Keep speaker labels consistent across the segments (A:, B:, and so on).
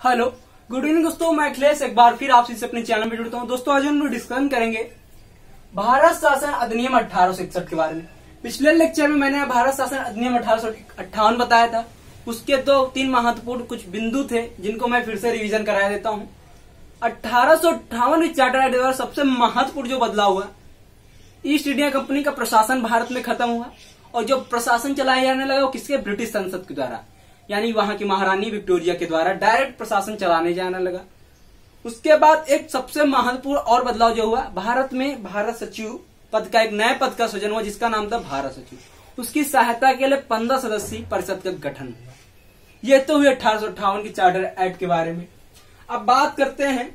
A: Hello, good evening दोस्तों। मैं अखिलेश एक बार फिर आपसे अपने चैनल में जुड़ता हूं। दोस्तों आज हम लोग डिस्कशन करेंगे भारत शासन अधिनियम 1861 के बारे में। पिछले लेक्चर में मैंने भारत शासन अधिनियम 1858 बताया था। उसके दो तीन महत्वपूर्ण कुछ बिंदु थे जिनको मैं फिर से रिवीजन करा देता हूं। 1858 चार्टर एक्ट द्वारा सबसे महत्वपूर्ण जो बदलाव हुआ, ईस्ट इंडिया कंपनी का प्रशासन भारत में खत्म हुआ और जो प्रशासन चलाया जाने लगा वो किसके, ब्रिटिश संसद के द्वारा, यानी वहां की महारानी विक्टोरिया के द्वारा डायरेक्ट प्रशासन चलाने जाने लगा। उसके बाद एक सबसे महत्वपूर्ण और बदलाव जो हुआ, भारत में भारत सचिव पद का एक नए पद का सृजन हुआ जिसका नाम था भारत सचिव। उसकी सहायता के लिए 15 सदस्यीय परिषद का गठन हुआ। ये तो हुई 1858 की चार्टर एक्ट के बारे में। अब बात करते हैं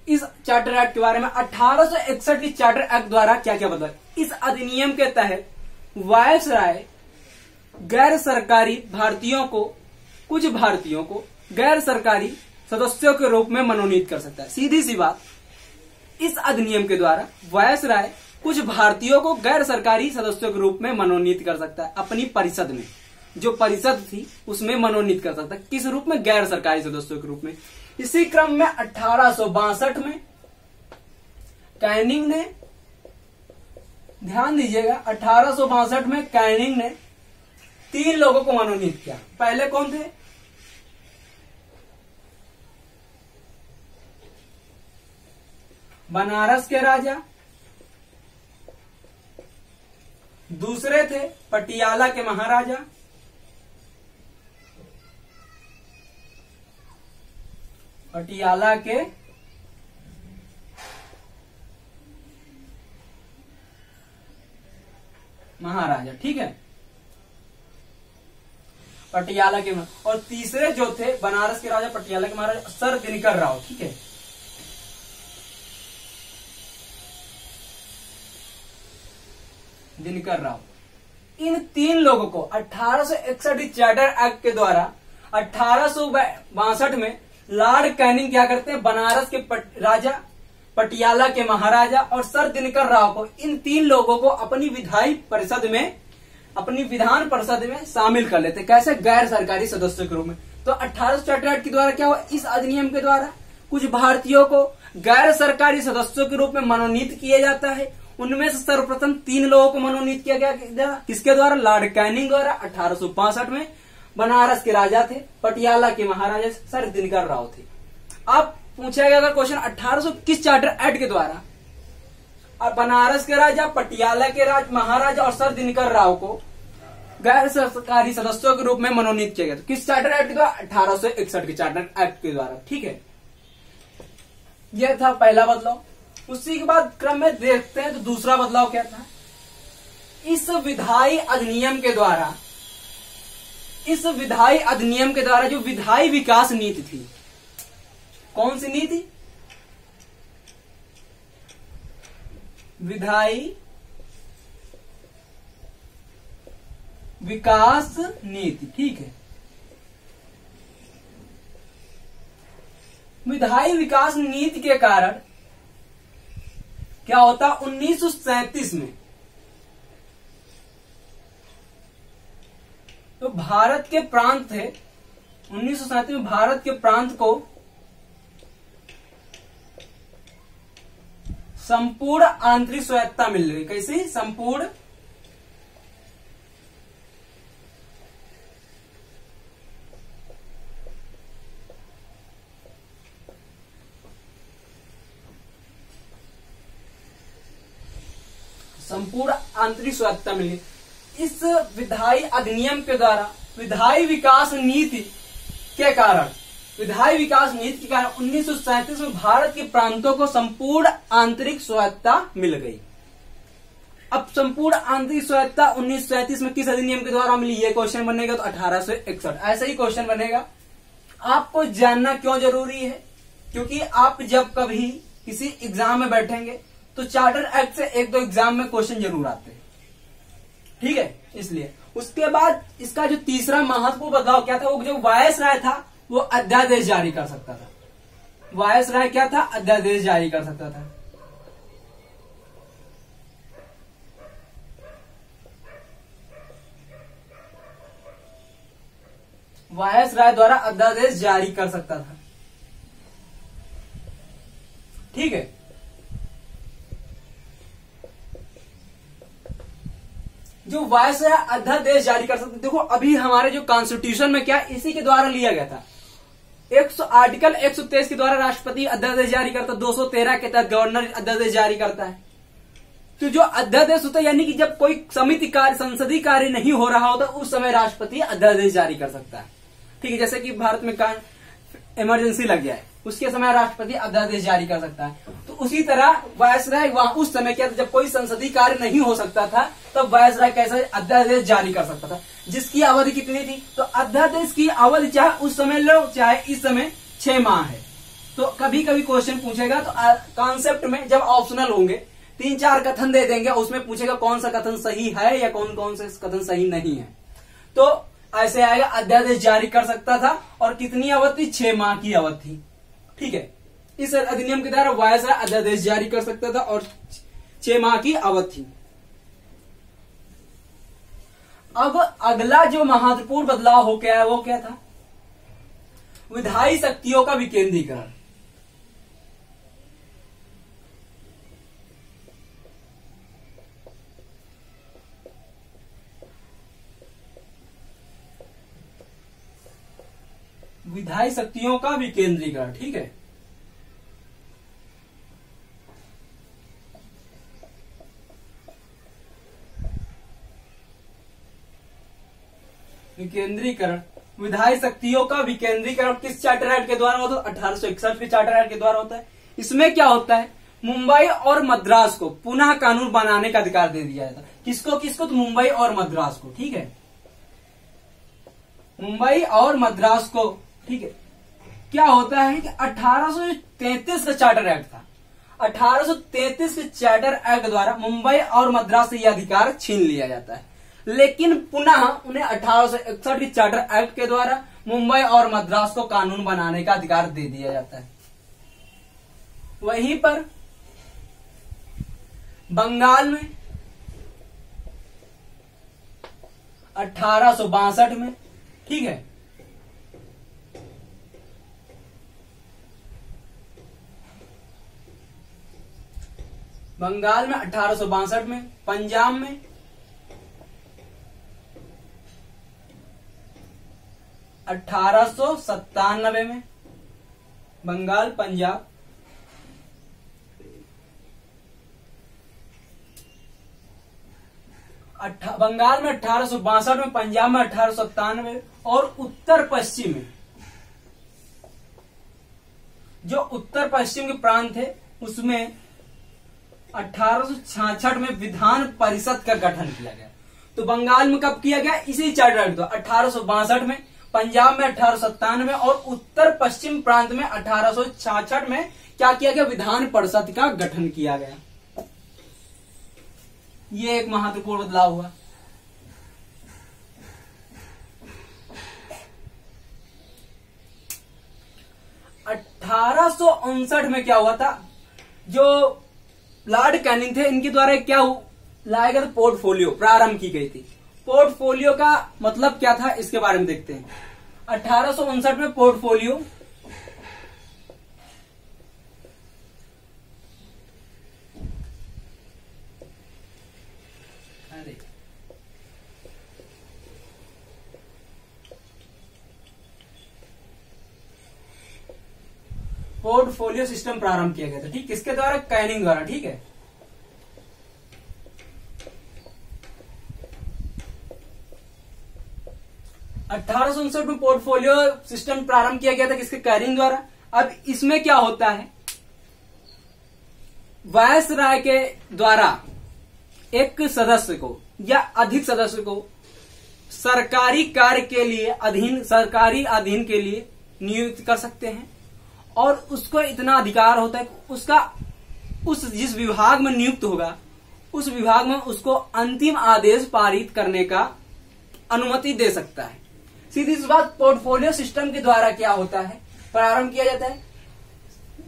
A: इस चार्टर एक्ट के बारे में। 1861 की चार्टर एक्ट द्वारा क्या क्या बदला। इस अधिनियम के तहत वायसराय गैर सरकारी भारतीयों को, कुछ भारतीयों को गैर सरकारी सदस्यों के रूप में मनोनीत कर सकता है। सीधी सी बात, इस अधिनियम के द्वारा वायसराय कुछ भारतीयों को गैर सरकारी सदस्यों के रूप में मनोनीत कर सकता है। अपनी परिषद में, जो परिषद थी उसमें मनोनीत कर सकता है। किस रूप में, गैर सरकारी सदस्यों के रूप में। इसी क्रम में 1862 में कैनिंग ने, ध्यान दीजिएगा, 1862 में कैनिंग ने 3 लोगों को मनोनीत किया। पहले कौन थे, बनारस के राजा, दूसरे थे पटियाला के महाराजा, पटियाला के महाराजा, ठीक है, पटियाला के। और तीसरे जो थे बनारस के राजा, पटियाला के महाराजा, सर दिनकर राव, ठीक है। दिनकर राव, इन 3 लोगों को 1861 चार्टर एक्ट के द्वारा 1862 में लॉर्ड कैनिंग क्या करते हैं, बनारस के राजा, पटियाला के महाराजा और सर दिनकर राव को, इन 3 लोगों को अपनी विधायी परिषद में, अपनी विधान परिषद में शामिल कर लेते। कैसे, गैर सरकारी सदस्यों के रूप में। तो 1800 चार्टर एक्ट के द्वारा क्या हुआ, इस अधिनियम के द्वारा कुछ भारतीयों को गैर सरकारी सदस्यों के रूप में मनोनीत किया जाता है। उनमें से सर्वप्रथम 3 लोगों को मनोनीत किया गया, किसके द्वारा, लॉर्ड कैनिंग द्वारा। 1862 में बनारस के राजा थे, पटियाला के महाराजा सर दिनकर राव थे। अब पूछा गया अगर क्वेश्चन 1800 किस चार्टर एक्ट के द्वारा अब बनारस के राजा, पटियाला के महाराजा और सर दिनकर राव को गैर सरकारी सदस्यों के रूप में मनोनीत किया गया, तो किस चार्टर एक्ट के द्वारा, 1861 के चार्टर एक्ट के द्वारा, ठीक है। यह था पहला बदलाव। उसी के बाद क्रम में देखते हैं तो दूसरा बदलाव क्या था। इस विधायी अधिनियम के द्वारा, इस विधायी अधिनियम के द्वारा जो विधायी विकास नीति थी, कौन सी नीति, विधायी विकास नीति, ठीक है। विधायी विकास नीति के कारण क्या होता, 1937 में तो भारत के प्रांत थे, 1937 में भारत के प्रांत को संपूर्ण आंतरिक स्वायत्तता मिल गई। कैसी, संपूर्ण आंतरिक स्वायत्तता मिली। इस विधायी अधिनियम के द्वारा विधायी विकास नीति के कारण, विधायी विकास नीति के कारण 1937 में भारत के प्रांतों को संपूर्ण आंतरिक स्वायत्तता मिल गई। अब संपूर्ण आंतरिक स्वायत्तता 1937 में किस अधिनियम के द्वारा मिली, ये क्वेश्चन बनेगा तो 1861। ऐसा ही क्वेश्चन बनेगा। आपको जानना क्यों जरूरी है, क्योंकि आप जब कभी किसी एग्जाम में बैठेंगे तो चार्टर एक्ट से 1-2 एग्जाम में क्वेश्चन जरूर आते हैं, ठीक है, इसलिए। उसके बाद इसका जो तीसरा महत्वपूर्ण बदलाव क्या था, वो जो वायसराय था वो अध्यादेश जारी कर सकता था। वायसराय क्या था, अध्यादेश जारी कर सकता था। वायसराय द्वारा अध्यादेश जारी कर सकता था। ठीक है। जो वायसराय अध्यादेश जारी कर सकते, देखो अभी हमारे जो कॉन्स्टिट्यूशन में क्या इसी के द्वारा लिया गया था। आर्टिकल 123 के द्वारा राष्ट्रपति अध्यादेश जारी करता, 213 के तहत गवर्नर अध्यादेश जारी करता है। तो जो अध्यादेश होता है यानी कि जब कोई समिति कार्य, संसदीय कार्य नहीं हो रहा होता उस समय राष्ट्रपति अध्यादेश जारी कर सकता है। ठीक है, जैसे कि भारत में इमरजेंसी लग जाए उसके समय राष्ट्रपति अध्यादेश जारी कर सकता है। तो उसी तरह वायसराय वहां उस समय क्या था, जब कोई संसदीय कार्य नहीं हो सकता था तब वायसराय कैसे अध्यादेश जारी कर सकता था, जिसकी अवधि कितनी थी। तो अध्यादेश की अवधि चाहे उस समय लो चाहे इस समय 6 माह है। तो कभी कभी क्वेश्चन पूछेगा तो कॉन्सेप्ट में जब ऑप्शनल होंगे 3-4 कथन दे देंगे, उसमें पूछेगा कौन सा कथन सही है या कौन कौन से कथन सही नहीं है। तो ऐसे आएगा अध्यादेश जारी कर सकता था और कितनी अवधि, 6 माह की अवधि थी। ठीक है, इस अधिनियम के द्वारा वायसराय अध्यादेश जारी कर सकता था और 6 माह की अवधि थी। अब अगला जो महत्वपूर्ण बदलाव हो गया है वो क्या था, विधायी शक्तियों का विकेंद्रीकरण। विधायी शक्तियों का विकेंद्रीकरण, ठीक है। विकेंद्रीकरण, विधायी शक्तियों का विकेंद्रीकरण किस चार्टर एक्ट के द्वारा होता है, 1861 के चार्टर एक्ट के द्वारा होता है। इसमें क्या होता है, मुंबई और मद्रास को पुनः कानून बनाने का अधिकार दे दिया जाता है। किसको किसको, तो मुंबई और मद्रास को। ठीक है, मुंबई और मद्रास को। ठीक है, क्या होता है कि 1833 का चार्टर एक्ट था। 1833 के चार्टर एक्ट द्वारा मुंबई और मद्रास से यह अधिकार छीन लिया जाता है, लेकिन पुनः उन्हें 1861 के चार्टर एक्ट के द्वारा मुंबई और मद्रास को कानून बनाने का अधिकार दे दिया जाता है। वहीं पर बंगाल में 1862 में, ठीक है, बंगाल में 1862 में, पंजाब में 1897 में, बंगाल पंजाब बंगाल में 1862 में, पंजाब में 1897 और उत्तर पश्चिम में, जो उत्तर पश्चिम के प्रांत थे उसमें 1866 में विधान परिषद का गठन किया गया। तो बंगाल में कब किया गया, इसी चार्टर एक्ट 1862 में, पंजाब में 1897 में और उत्तर पश्चिम प्रांत में 1866 में क्या किया गया, विधान परिषद का गठन किया गया। ये एक महत्वपूर्ण बदलाव हुआ। अठारह में क्या हुआ था, जो लॉर्ड कैनिंग थे इनके द्वारा क्या लाया गया था, पोर्टफोलियो प्रारंभ की गई थी। पोर्टफोलियो का मतलब क्या था इसके बारे में देखते हैं। 1859 में पोर्टफोलियो पोर्टफोलियो सिस्टम प्रारंभ किया गया था। ठीक, किसके द्वारा, कैनिंग द्वारा। ठीक है, अठारह में पोर्टफोलियो सिस्टम प्रारंभ किया गया था, किसके, कैनिंग द्वारा। अब इसमें क्या होता है, वायसराय के द्वारा एक सदस्य को या अधिक सदस्य को सरकारी कार्य के लिए सरकारी अधीन के लिए नियुक्त कर सकते हैं और उसको इतना अधिकार होता है कि उसका जिस विभाग में नियुक्त होगा उस विभाग में उसको अंतिम आदेश पारित करने का अनुमति दे सकता है। सीधी सी बात, पोर्टफोलियो सिस्टम के द्वारा क्या होता है, प्रारंभ किया जाता है,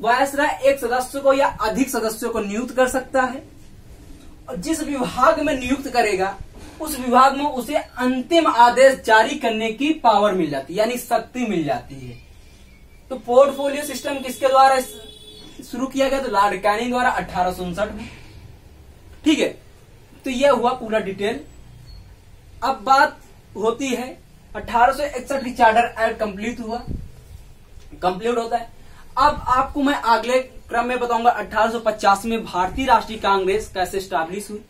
A: वायसराय एक सदस्य को या अधिक सदस्यों को नियुक्त कर सकता है और जिस विभाग में नियुक्त करेगा उस विभाग में उसे अंतिम आदेश जारी करने की पावर मिल जाती है, यानी शक्ति मिल जाती है। तो पोर्टफोलियो सिस्टम किसके द्वारा शुरू किया गया तो लॉर्ड कैनिंग द्वारा 1859 में। ठीक है, तो यह हुआ पूरा डिटेल। अब बात होती है 1861 की चार्टर एक्ट कंप्लीट होता है। अब आपको मैं अगले क्रम में बताऊंगा 1850 में भारतीय राष्ट्रीय कांग्रेस कैसे स्टैब्लिश हुई,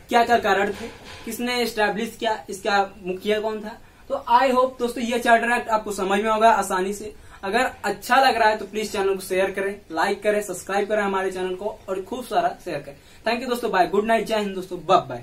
A: क्या क्या कारण थे, किसने स्टैब्लिश किया, इसका मुखिया कौन था। तो आई होप दोस्तों ये चार्टर एक्ट आपको समझ में होगा आसानी से। अगर अच्छा लग रहा है तो प्लीज चैनल को शेयर करें, लाइक करें, सब्सक्राइब करें हमारे चैनल को और खूब सारा शेयर करें। थैंक यू दोस्तों, बाय, गुड नाइट, जय हिंद दोस्तों, बाय बाय।